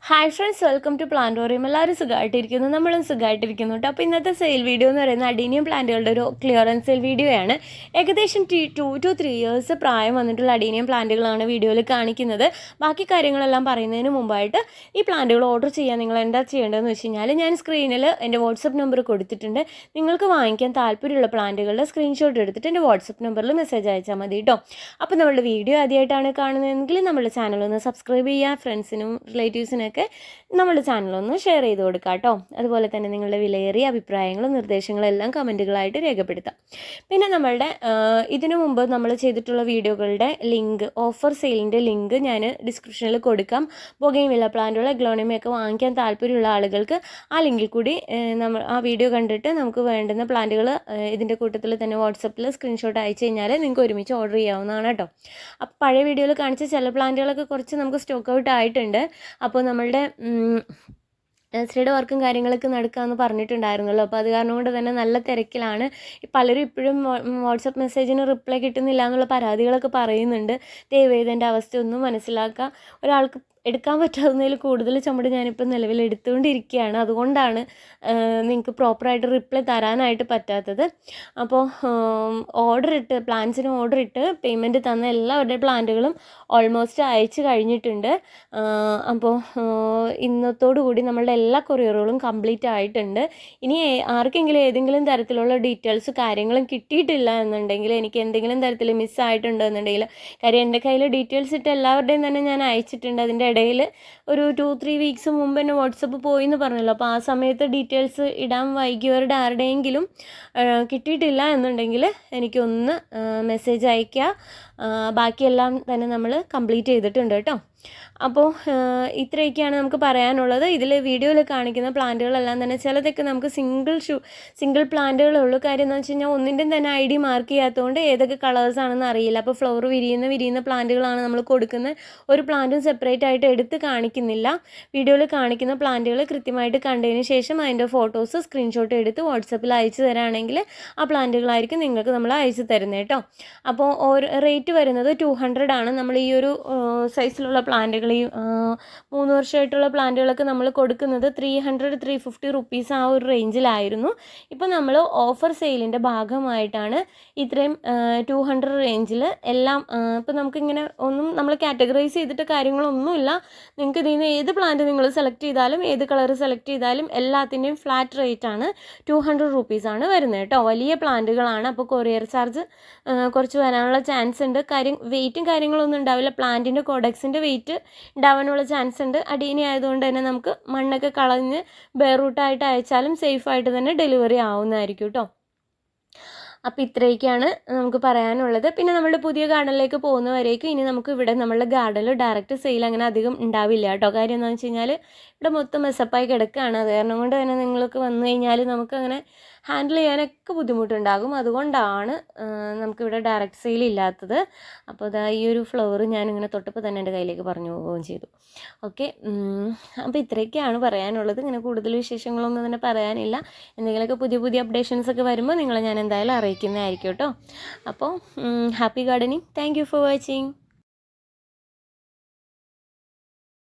Hi friends, welcome to Plantorium. എല്ലാവരും സുഖമായിട്ടിരിക്കുന്നു, നമ്മളും സുഖമായിട്ടിരിക്കുന്നു കേട്ടോ. അപ്പോൾ ഇന്നത്തെ സെയിൽ വീഡിയോ എന്ന് പറയുന്നത് അഡീനിയം പ്ലാന്റുകളുടെ ഒരു ക്ലിയറൻസ് സെയിൽ വീഡിയോയാണ്. ഏകദേശം 2 to 3 ഇയേഴ്സ് പ്രായം വന്നിട്ടുള്ള അഡീനിയം പ്ലാന്റുകളാണ് വീഡിയോയിൽ കാണിക്കുന്നത്. ബാക്കി കാര്യങ്ങളെല്ലാം പറയുന്നതിന് മുമ്പായിട്ട് ഈ പ്ലാന്റുകൾ ഓർഡർ ചെയ്യാൻ നിങ്ങൾ എന്താ ചെയ്യേണ്ടതെന്ന് വെച്ച് കഴിഞ്ഞാൽ, ഞാൻ സ്ക്രീനിൽ എൻ്റെ വാട്സപ്പ് നമ്പർ കൊടുത്തിട്ടുണ്ട്. നിങ്ങൾക്ക് വാങ്ങിക്കാൻ താല്പര്യമുള്ള പ്ലാന്റുകളുടെ സ്ക്രീൻഷോട്ട് എടുത്തിട്ട് എൻ്റെ വാട്സപ്പ് നമ്പറിൽ മെസ്സേജ് അയച്ചാൽ മതി കേട്ടോ. അപ്പോൾ നമ്മളുടെ വീഡിയോ ആദ്യമായിട്ടാണ് കാണുന്നതെങ്കിൽ നമ്മുടെ ചാനൽ ഒന്ന് സബ്സ്ക്രൈബ് ചെയ്യുക. ഫ്രണ്ട്സിനും റിലേറ്റീവ്സിനൊക്കെ നമ്മുടെ ചാനലൊന്ന് ഷെയർ ചെയ്ത് കൊടുക്കുക കേട്ടോ. അതുപോലെ തന്നെ നിങ്ങളുടെ വിലയേറിയ അഭിപ്രായങ്ങളും നിർദ്ദേശങ്ങളും എല്ലാം കമൻറ്റുകളായിട്ട് രേഖപ്പെടുത്താം. പിന്നെ നമ്മളുടെ ഇതിനു മുമ്പ് നമ്മൾ ചെയ്തിട്ടുള്ള വീഡിയോകളുടെ ലിങ്ക്, ഓഫർ സെയിലിൻ്റെ ലിങ്ക് ഞാൻ ഡിസ്ക്രിപ്ഷനിൽ കൊടുക്കാം. ബൊഗെയിൻവില്ല പ്ലാന്റുകൾ, എഗ്ലോണിമയൊക്കെ വാങ്ങിക്കാൻ താല്പര്യമുള്ള ആളുകൾക്ക് ആ ലിങ്കിൽ കൂടി നമ്മൾ ആ വീഡിയോ കണ്ടിട്ട് നമുക്ക് വേണ്ടുന്ന പ്ലാന്റുകൾ ഇതിൻ്റെ കൂട്ടത്തിൽ തന്നെ വാട്സപ്പിൽ സ്ക്രീൻഷോട്ട് അയച്ചു കഴിഞ്ഞാൽ നിങ്ങൾക്ക് ഒരുമിച്ച് ഓർഡർ ചെയ്യാവുന്നതാണ് കേട്ടോ. അപ്പോൾ പഴയ വീഡിയോയിൽ കാണിച്ച ചില പ്ലാന്റുകളൊക്കെ കുറച്ച് നമുക്ക് സ്റ്റോക്ക് ഔട്ട് ആയിട്ടുണ്ട്. അപ്പോൾ നമ്മളുടെ നഴ്സറിയുടെ വർക്കും കാര്യങ്ങളൊക്കെ നടക്കാമെന്ന് പറഞ്ഞിട്ടുണ്ടായിരുന്നല്ലോ. അപ്പോൾ അത് കാരണം കൊണ്ട് തന്നെ നല്ല തിരക്കിലാണ്. പലരും ഇപ്പോഴും വാട്സപ്പ് മെസ്സേജിന് റിപ്ലൈ കിട്ടുന്നില്ല എന്നുള്ള പരാതികളൊക്കെ പറയുന്നുണ്ട്. ദയവേത് എൻ്റെ അവസ്ഥയൊന്നും മനസ്സിലാക്കുക. ഒരാൾക്ക് എടുക്കാൻ പറ്റാവുന്നതിൽ കൂടുതൽ ചുമട് ഞാനിപ്പോൾ നിലവിൽ എടുത്തുകൊണ്ടിരിക്കുകയാണ്. അതുകൊണ്ടാണ് നിങ്ങൾക്ക് പ്രോപ്പറായിട്ട് റിപ്ലൈ തരാനായിട്ട് പറ്റാത്തത്. അപ്പോൾ പ്ലാൻസിന് ഓർഡർ ഇട്ട് പേയ്മെൻറ്റ് തന്ന എല്ലാവരുടെ പ്ലാന്റുകളും ഓൾമോസ്റ്റ് അയച്ചു കഴിഞ്ഞിട്ടുണ്ട്. അപ്പോൾ ഇന്നത്തോടു കൂടി നമ്മളുടെ എല്ലാ കൊറിയറുകളും കംപ്ലീറ്റ് ആയിട്ടുണ്ട്. ഇനി ആർക്കെങ്കിലും ഏതെങ്കിലും തരത്തിലുള്ള ഡീറ്റെയിൽസ് കാര്യങ്ങളും കിട്ടിയിട്ടില്ല എന്നുണ്ടെങ്കിൽ, എനിക്ക് എന്തെങ്കിലും തരത്തിൽ മിസ്സായിട്ടുണ്ടോ എന്നുണ്ടെങ്കിൽ, കാര്യം എൻ്റെ കയ്യിൽ ഡീറ്റെയിൽസ് ഇട്ട് എല്ലാവരുടെയും തന്നെ ഞാൻ അയച്ചിട്ടുണ്ട്. അതിൻ്റെ ഇടയിൽ ഒരു 2-3 വീക്സ് മുമ്പ് തന്നെ വാട്സപ്പ് പോയി എന്ന് പറഞ്ഞല്ലോ. അപ്പോൾ ആ സമയത്ത് ഡീറ്റെയിൽസ് ഇടാൻ വൈകിയവരുടെ ആരുടെയെങ്കിലും കിട്ടിയിട്ടില്ല എന്നുണ്ടെങ്കിൽ എനിക്കൊന്ന് മെസ്സേജ് അയയ്ക്കുക. ബാക്കിയെല്ലാം തന്നെ നമ്മൾ കംപ്ലീറ്റ് ചെയ്തിട്ടുണ്ട് കേട്ടോ. അപ്പോൾ ഇത്രയൊക്കെയാണ് നമുക്ക് പറയാനുള്ളത്. ഇതിൽ വീഡിയോയിൽ കാണിക്കുന്ന പ്ലാന്റുകളെല്ലാം തന്നെ ചിലതൊക്കെ നമുക്ക് സിംഗിൾ പ്ലാന്റുകളുള്ളൂ. കാര്യം എന്ന് വെച്ച് കഴിഞ്ഞാൽ ഒന്നിൻ്റെയും തന്നെ ID മാർക്ക് ചെയ്യാത്തതുകൊണ്ട് ഏതൊക്കെ കളേഴ്സാണെന്ന് അറിയില്ല. അപ്പോൾ ഫ്ലവർ വിരിയുന്ന പ്ലാന്റുകളാണ് നമ്മൾ കൊടുക്കുന്നത്. ഒരു പ്ലാന്റും സെപ്പറേറ്റ് ആയിട്ട് എടുത്ത് കാണിക്കുന്നില്ല. വീഡിയോയിൽ കാണിക്കുന്ന പ്ലാന്റുകൾ കൃത്യമായിട്ട് കണ്ടതിന് ശേഷം അതിൻ്റെ ഫോട്ടോസ് സ്ക്രീൻഷോട്ട് എടുത്ത് വാട്സപ്പിൽ അയച്ചു തരാണെങ്കിൽ ആ പ്ലാന്റുകളായിരിക്കും നിങ്ങൾക്ക് നമ്മൾ അയച്ചു തരുന്നത് കേട്ടോ. അപ്പോൾ റേറ്റ് വരുന്നത് 200 ആണ്. നമ്മൾ ഈ ഒരു സൈസിലുള്ള പ്ലാന്റുകൾ, ഈ 3 വർഷമായിട്ടുള്ള പ്ലാന്റുകളൊക്കെ നമ്മൾ കൊടുക്കുന്നത് 300-350 റുപ്പീസ് ആ ഒരു റേഞ്ചിലായിരുന്നു. ഇപ്പോൾ നമ്മൾ ഓഫർ സെയിലിൻ്റെ ഭാഗമായിട്ടാണ് ഇത്രയും 200 റേഞ്ചിൽ എല്ലാം. ഇപ്പോൾ നമുക്കിങ്ങനെ ഒന്നും നമ്മൾ കാറ്റഗറൈസ് ചെയ്തിട്ട് കാര്യങ്ങളൊന്നുമില്ല. നിങ്ങൾക്ക് ഇതിൽ നിന്ന് ഏത് പ്ലാന്റ് നിങ്ങൾ സെലക്ട് ചെയ്താലും, ഏത് കളർ സെലക്ട് ചെയ്താലും എല്ലാത്തിൻ്റെയും ഫ്ലാറ്റ് റേറ്റ് ആണ് 200 റുപ്പീസാണ് വരുന്നത് കേട്ടോ. വലിയ പ്ലാന്റുകളാണ്. അപ്പോൾ കൊറിയർ ചാർജ് കുറച്ച് വരാനുള്ള ചാൻസ് ഉണ്ട്. കാര്യം വെയിറ്റും കാര്യങ്ങളൊന്നും ഉണ്ടാവില്ല. പ്ലാന്റിൻ്റെ കോഡക്സിൻ്റെ വെയിറ്റ് ഉണ്ടാവാനുള്ള ചാൻസ് ഉണ്ട്. അഡീനി ആയതുകൊണ്ട് തന്നെ നമുക്ക് മണ്ണൊക്കെ കളഞ്ഞ് ബെയർറൂട്ടായിട്ട് അയച്ചാലും സേഫായിട്ട് തന്നെ ഡെലിവറി ആവുന്നതായിരിക്കും കേട്ടോ. അപ്പോൾ ഇത്രയൊക്കെയാണ് നമുക്ക് പറയാനുള്ളത്. പിന്നെ നമ്മളുടെ പുതിയ ഗാർഡനിലേക്ക് പോകുന്നവരേക്കും ഇനി നമുക്ക് ഇവിടെ നമ്മളുടെ ഗാർഡനിൽ ഡയറക്റ്റ് സെയിൽ അങ്ങനെ അധികം ഉണ്ടാവില്ല കേട്ടോ. കാര്യം എന്താണെന്ന് വെച്ച് കഴിഞ്ഞാൽ ഇവിടെ മൊത്തം മെസ്സപ്പായി കിടക്കുകയാണ്. അത് കാരണം കൊണ്ട് തന്നെ നിങ്ങൾക്ക് വന്നു കഴിഞ്ഞാൽ നമുക്കങ്ങനെ ഹാൻഡിൽ ചെയ്യാനൊക്കെ ബുദ്ധിമുട്ടുണ്ടാകും. അതുകൊണ്ടാണ് നമുക്കിവിടെ ഡയറക്റ്റ് സെയിൽ ഇല്ലാത്തത്. അപ്പോൾ അതാ ഈ ഒരു ഫ്ലവർ ഞാനിങ്ങനെ തൊട്ടപ്പോൾ തന്നെ എൻ്റെ കയ്യിലേക്ക് പറഞ്ഞു പോവുകയും ചെയ്തു. ഓക്കെ, അപ്പോൾ ഇത്രയൊക്കെയാണ് പറയാനുള്ളത്. ഇങ്ങനെ കൂടുതൽ വിശേഷങ്ങളൊന്നും തന്നെ പറയാനില്ല. എന്തെങ്കിലുമൊക്കെ പുതിയ അപ്ഡേഷൻസ് ഒക്കെ വരുമ്പോൾ നിങ്ങളെ ഞാൻ എന്തായാലും അറിയിക്കുന്നതായിരിക്കും കേട്ടോ. അപ്പോൾ happy gardening. Thank you for watching.